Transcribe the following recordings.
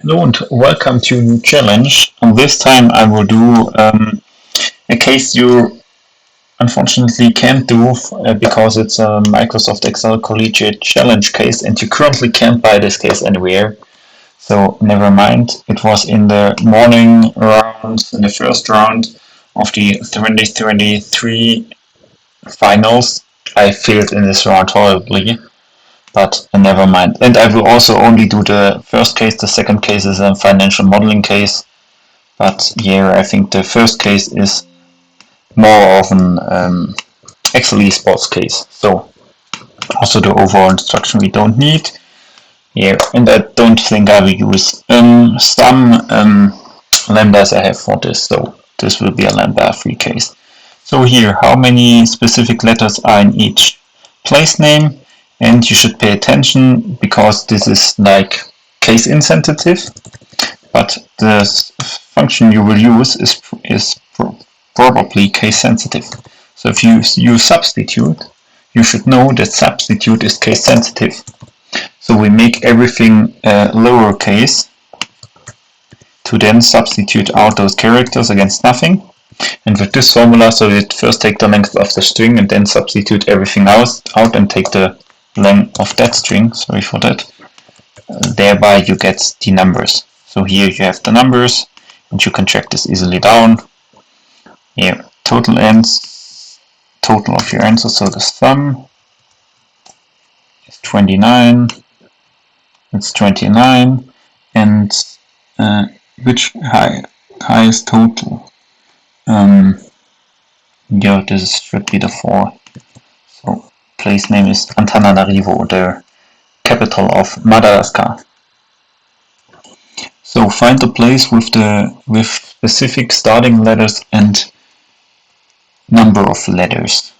Hello and welcome to a new challenge. And this time I will do a case you unfortunately can't do because it's a Microsoft Excel Collegiate challenge case and you currently can't buy this case anywhere. So never mind. It was in the morning round, in the first round of the 2023 finals. I failed in this round horribly. But never mind. And I will also only do the first case. The second case is a financial modeling case. But here I think the first case is more of an Excel esports case. So also the overall instruction we don't need here. And I don't think I will use some lambdas I have for this. So this will be a lambda free case. So here, how many specific letters are in each place name? And you should pay attention because this is like case insensitive, but the function you will use is probably case sensitive. So if you use substitute, you should know that substitute is case sensitive. So we make everything lowercase to then substitute out those characters against nothing. And with this formula, so we first take the length of the string and then substitute everything else out and take the length of that string, sorry for that. Thereby you get the numbers. So here you have the numbers and you can check this easily down. Here, total ends, total of your answers, so the sum is 29, it's 29, and which highest total? Yeah, this should be the 4. So place name is Antananarivo, the capital of Madagascar. So find the place with specific starting letters and number of letters.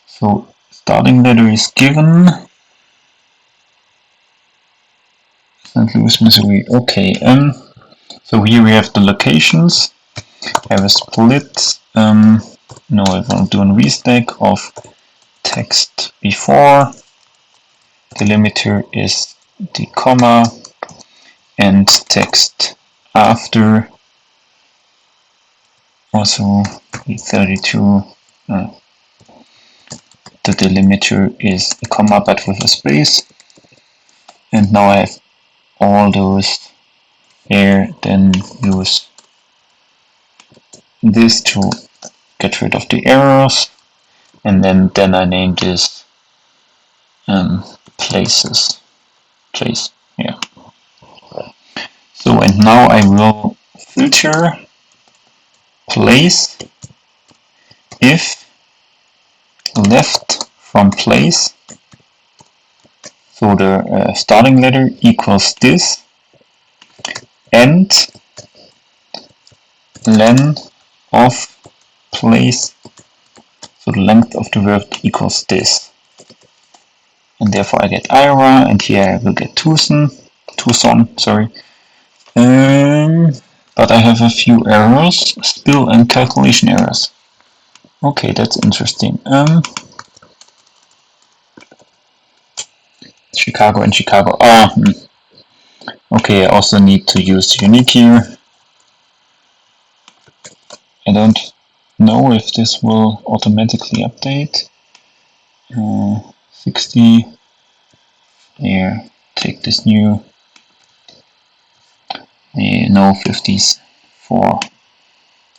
So starting letter is given. St. Louis, Missouri. Okay. So here we have the locations. I have a split. No, I won't do a restack of text before. Delimiter is the comma and text after. Also 32. The delimiter is a comma but with a space. And now I have all those here. Then use this to get rid of the errors, and then I name this place, yeah. So and now I will filter place if left from place, so the starting letter equals this, and len of place, so the length of the word equals this, and therefore I get Ira, and here I will get Tucson, sorry. But I have a few errors, spill and calculation errors. Okay, that's interesting. Chicago and Chicago. Okay, I also need to use unique here. I don't know if this will automatically update. 60. Here, take this new. No 50s for.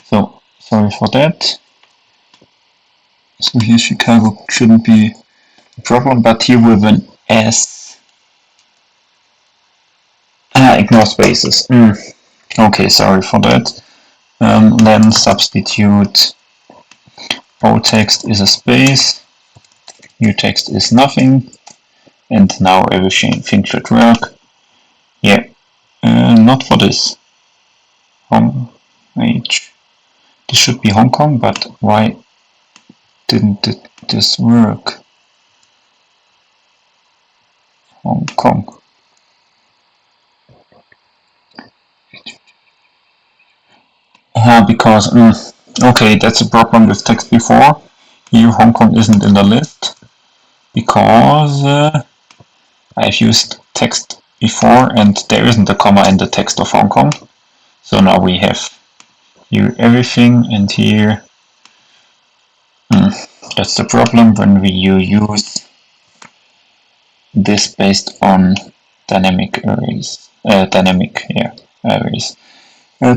So sorry for that. So here Chicago shouldn't be a problem, but here with an S. Ignore spaces. Okay, sorry for that. Then substitute. Old text is a space. New text is nothing. And now everything should work. Yeah. Not for this. This should be Hong Kong, but why didn't this work? Hong Kong. Because, okay, that's a problem with text before. Here Hong Kong isn't in the list because I've used text before, and there isn't a comma in the text of Hong Kong. So now we have here everything, and here that's the problem when you use this based on dynamic arrays. Arrays.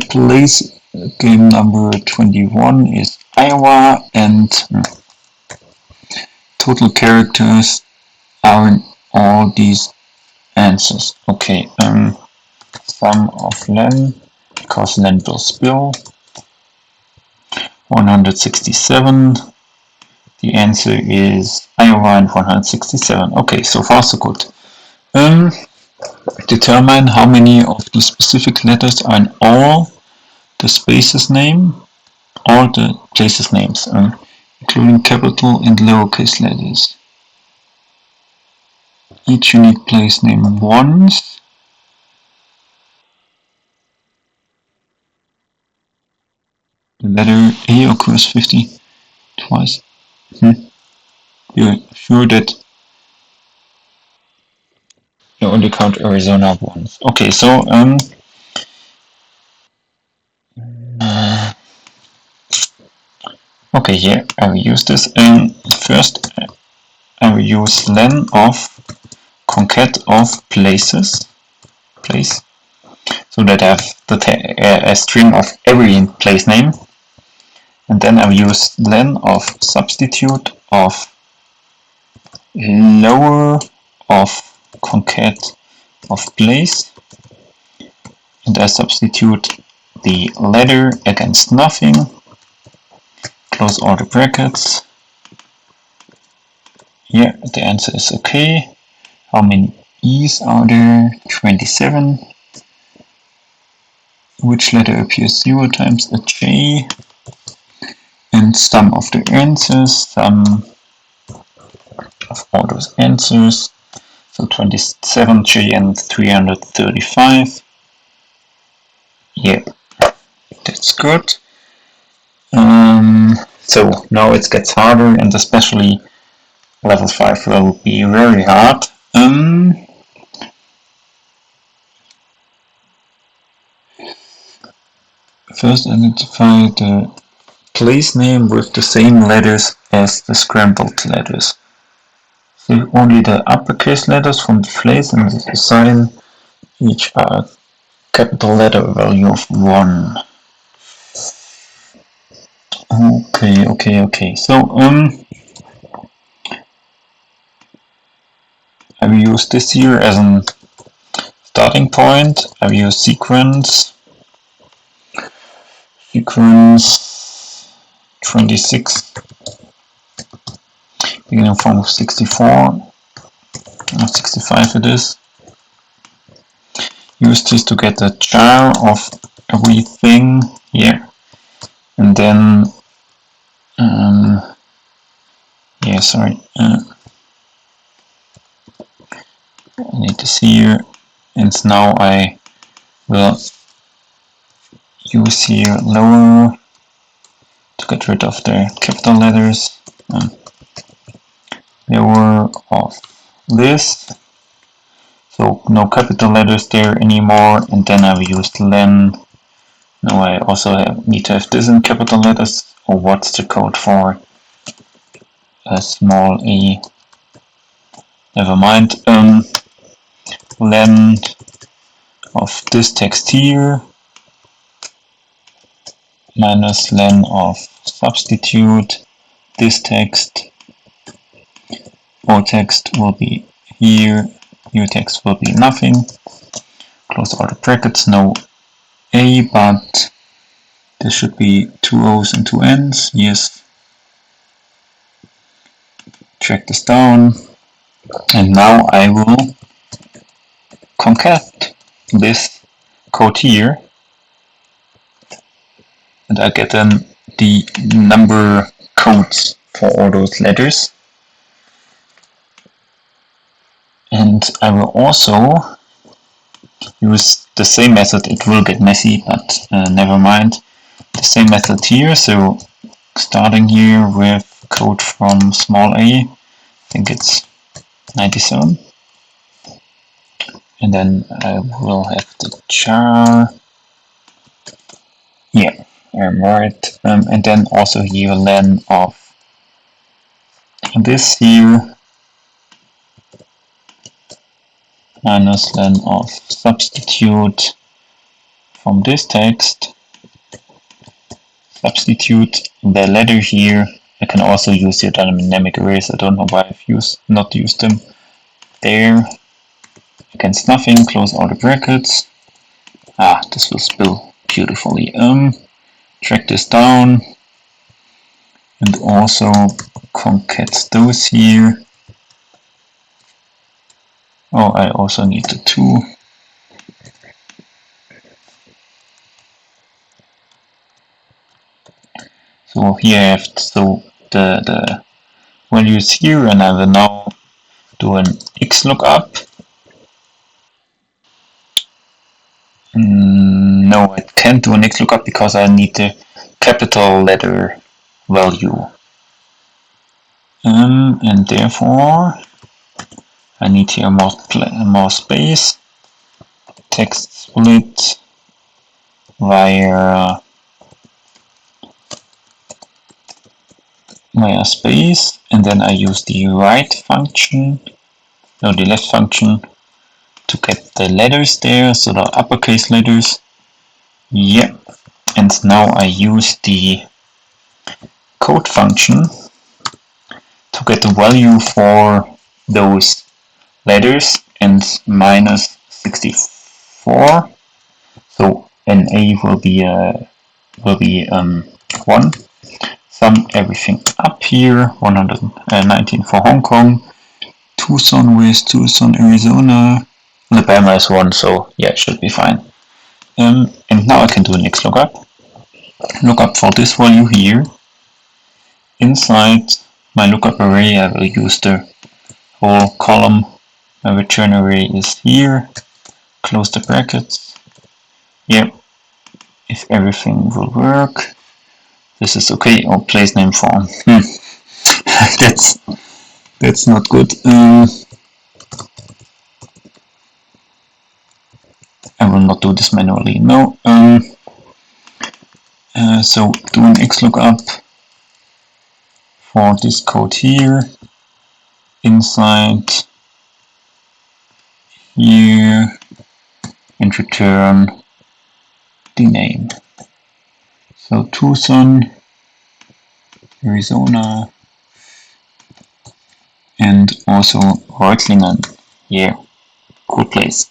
Place game number 21 is Iowa, and total characters are in all these answers. Okay, sum of len, because len will spill, 167. The answer is Iowa and 167. Okay, so far so good. Determine how many of the specific letters are in all the spaces name, all the places names, including capital and lowercase letters. Each unique place name once. The letter A occurs 50 twice. You're sure that you only count Arizona once? Okay, so okay, here I will use this. First, I will use len of concat of places, place, so that I have a string of every place name, and then I will use len of substitute of lower of concat of place, and I substitute the letter against nothing, close all the brackets. Here the answer is okay. How many E's are there? 27. Which letter appears 0 times a J? And sum of the answers, sum of all those answers. So 27J and 335. Yeah, that's good. So now it gets harder, and especially level 5 will be very hard. First identify the place name with the same letters as the scrambled letters. So only the uppercase letters from the place and assign each a capital letter value of 1. Okay. So I will use this here as a starting point. I will use sequence 26, beginning from 64, or 65 it is. Use this to get a jar of everything here, and then I need this here, and now I will use here lower to get rid of the capital letters, lower of this, so no capital letters there anymore, and then I will use len. Now I also need to have this in capital letters, or what's the code for a small a? Never mind. Len of this text here minus len of substitute this text. Old text will be here, new text will be nothing. Close all the brackets, no a, but there should be 2 O's and 2 N's. Yes. Track this down, and now I will concat this code here, and I get then the number codes for all those letters. And I will also use the same method. It will get messy, but never mind. The same method here, so starting here with code from small a, I think it's 97, and then I will have the char. Yeah, I'm right. And then also here len of this here minus len of substitute from this text. Substitute the letter here. I can also use the dynamic arrays. I don't know why I've not used them. There. Against nothing. Close all the brackets. Ah, this will spill beautifully. Drag this down. And also concat those here. Oh, I also need the 2. So here I have the values here, and I will now do an XLOOKUP. No, I can't do an XLOOKUP because I need the capital letter value. And therefore I need here more space. Text split via space, and then I use the right function, no, the left function, to get the letters there, so the uppercase letters. Yeah, and now I use the code function to get the value for those letters, and minus 64. So NA will be 1. Sum everything up here. 119 for Hong Kong. Tucson, where's Tucson, Arizona? Alabama is 1, so yeah, it should be fine. And now I can do an XLOOKUP. Lookup for this value here. Inside my lookup array, I will use the whole column. My return array is here. Close the brackets. Yep. If everything will work. This is okay. Oh, place name form. That's not good. I will not do this manually. No. So do an XLOOKUP for this code here. Inside here, and return the name. So Tucson, Arizona, and also Reutlingen. Yeah, cool place.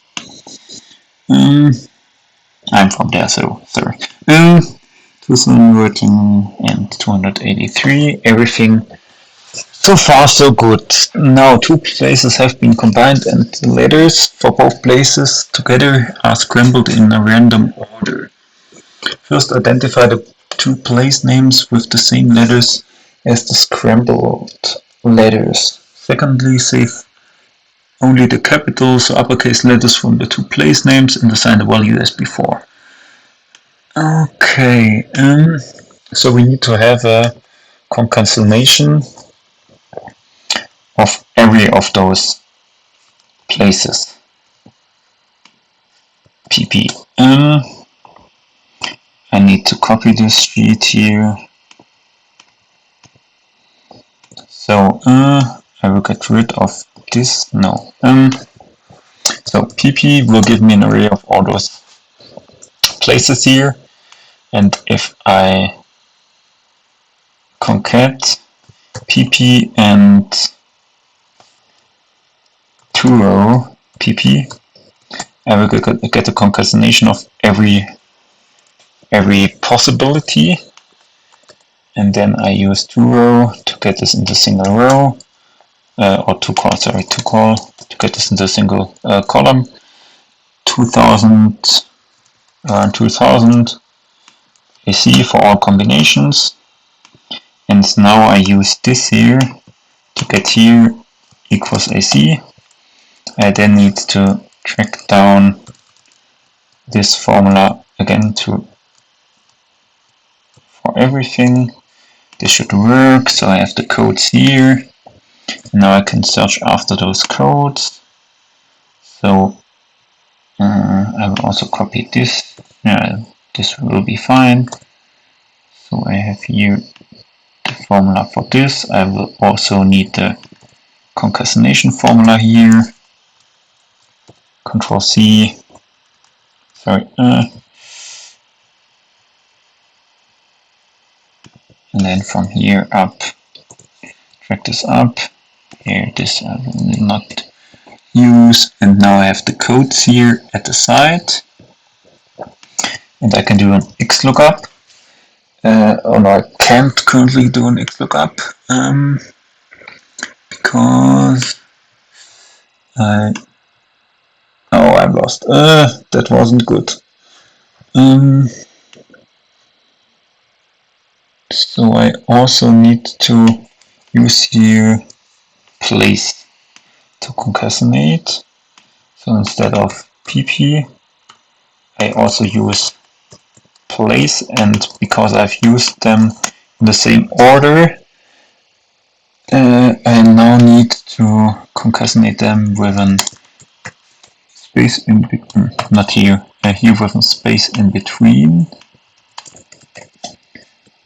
I'm from there, so sorry. Tucson, Reutlingen, and 283. Everything so far so good. Now 2 places have been combined, and the letters for both places together are scrambled in a random order. First, identify the 2 place names with the same letters as the scrambled letters. Secondly, save only the capitals or uppercase letters from the 2 place names and assign the value as before. Okay, so we need to have a concatenation of every of those places. PP. I need to copy this sheet here. So I will get rid of this. No. So PP will give me an array of all those places here, and if I concat PP and 2 row PP, I will get a concatenation of every possibility, and then I use 2 row to get this into single row, or 2 call to get this into a single column. 2000 2000 AC for all combinations, and now I use this here to get here equals AC. I then need to track down this formula again for everything. This should work, so I have the codes here. Now I can search after those codes. So I will also copy this. This will be fine. So I have here the formula for this. I will also need the concatenation formula here. Control C. Sorry. And then from here up, drag this up. Here, this I will not use. And now I have the codes here at the side. And I can do an XLOOKUP. Oh no, I can't currently do an XLOOKUP because I've lost. That wasn't good. So I also need to use here place to concatenate. So instead of pp, I also use place, and because I've used them in the same order, I now need to concatenate them with a space in between, not here, here with a space in between.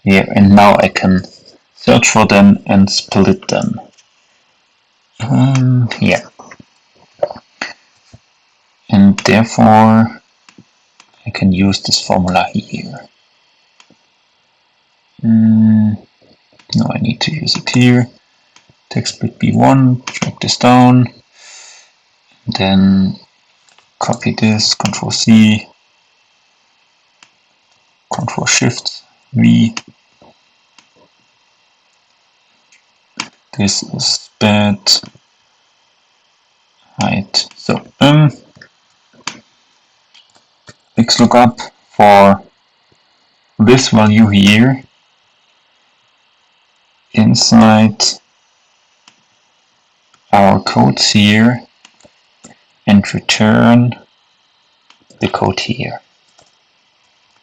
Here, and now I can search for them and split them. Yeah. And therefore I can use this formula here. No, I need to use it here. Text split B1, drag this down, then copy this, Control C, Control Shift V. This is bad. Height. So XLOOKUP for this value here inside our codes here and return the code here.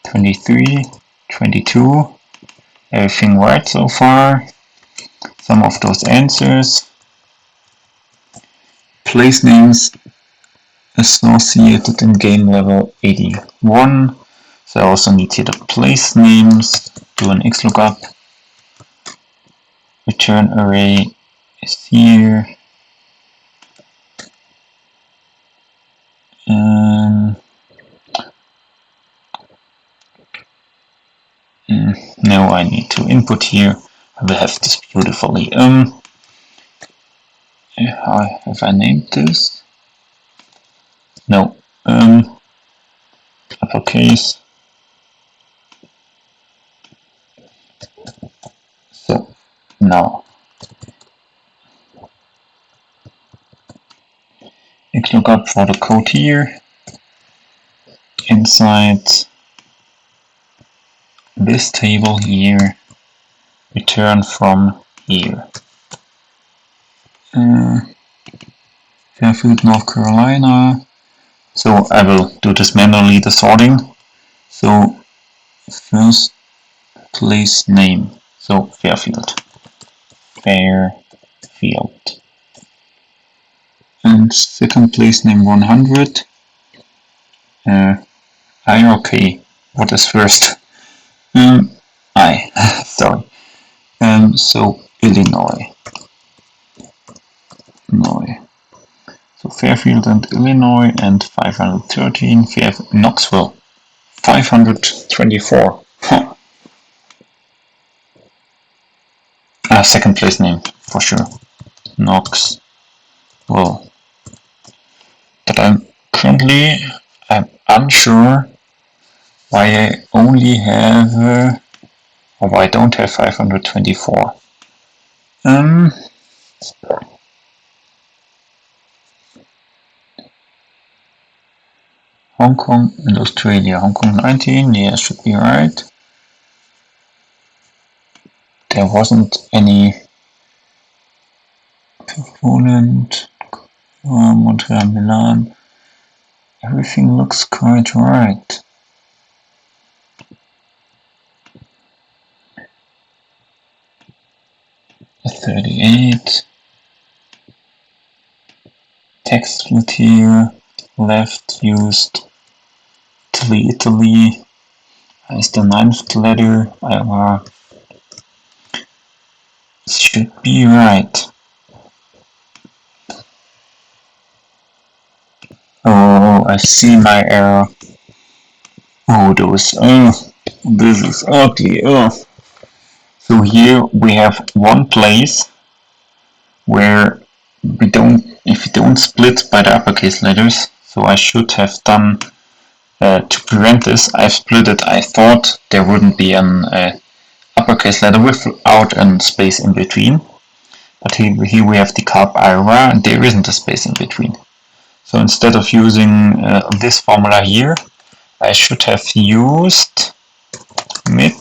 23, 22, everything right so far. Some of those answers. Place names associated in game level 81. So I also need here the place names, do an XLOOKUP. Return array is here. No, I need to input here. I will have this beautifully. How have I named this? No. Uppercase. So now XLOOKUP for the code here inside this table here, return from here. Fairfield, North Carolina. So I will do this manually, the sorting. So first place name, so Fairfield. Fairfield. And second place name 100. Okay, what is first? I, sorry. So Illinois. So Fairfield and Illinois, and 513, Knoxville, 524. Huh. Second place name, for sure. Knoxville. But I'm unsure why I only have, or why I don't have 524. Hong Kong and Australia. Hong Kong 19, yeah, should be right. There wasn't any Poland, Montreal, Milan. Everything looks quite right. A 38. Text split here. left used Italy as the 9th letter. Should be right. Oh, I see my error. Oh, this is ugly. So here we have one place where if you don't split by the uppercase letters, so I should have done, to prevent this, I've split it. I thought there wouldn't be an uppercase letter without a space in between, but here we have the carp IRA and there isn't a space in between. So instead of using this formula here, I should have used mid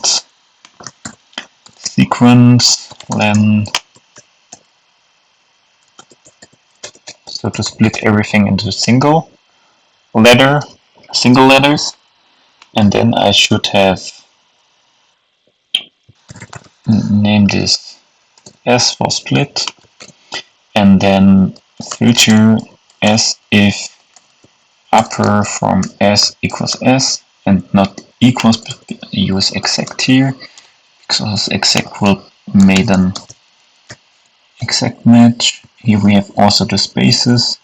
sequence len, so to split everything into single letters, and then I should have named this S for split, and then future S if upper from S equals S and not equals, use exact here because exact will make an exact match. Here we have also the spaces,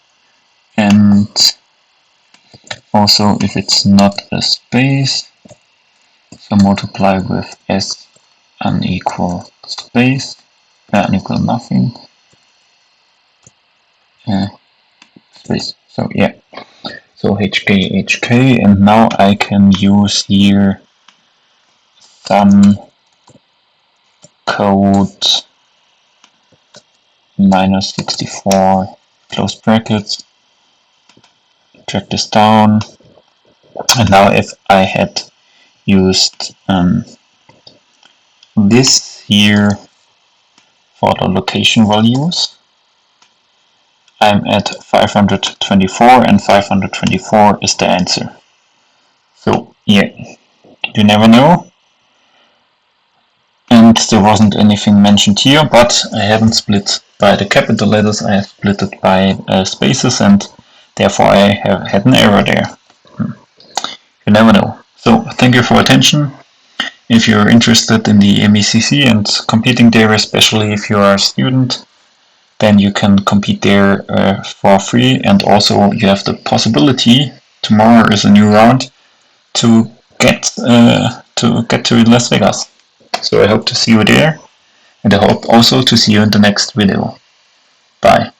and also if it's not a space, so multiply with S unequal space, unequal nothing, space. So yeah, so HK, and now I can use here some code -64 close brackets, drag this down, and now if I had used this here for the location values, I'm at 524, and 524 is the answer. So yeah, you never know. And there wasn't anything mentioned here, but I haven't split by the capital letters, I have split it by spaces, and therefore I have had an error there. You never know. So thank you for attention. If you're interested in the MECC and competing there, especially if you are a student, then you can compete there for free, and also you have the possibility, tomorrow is a new round, to get to Las Vegas. So I hope to see you there, and I hope also to see you in the next video. Bye.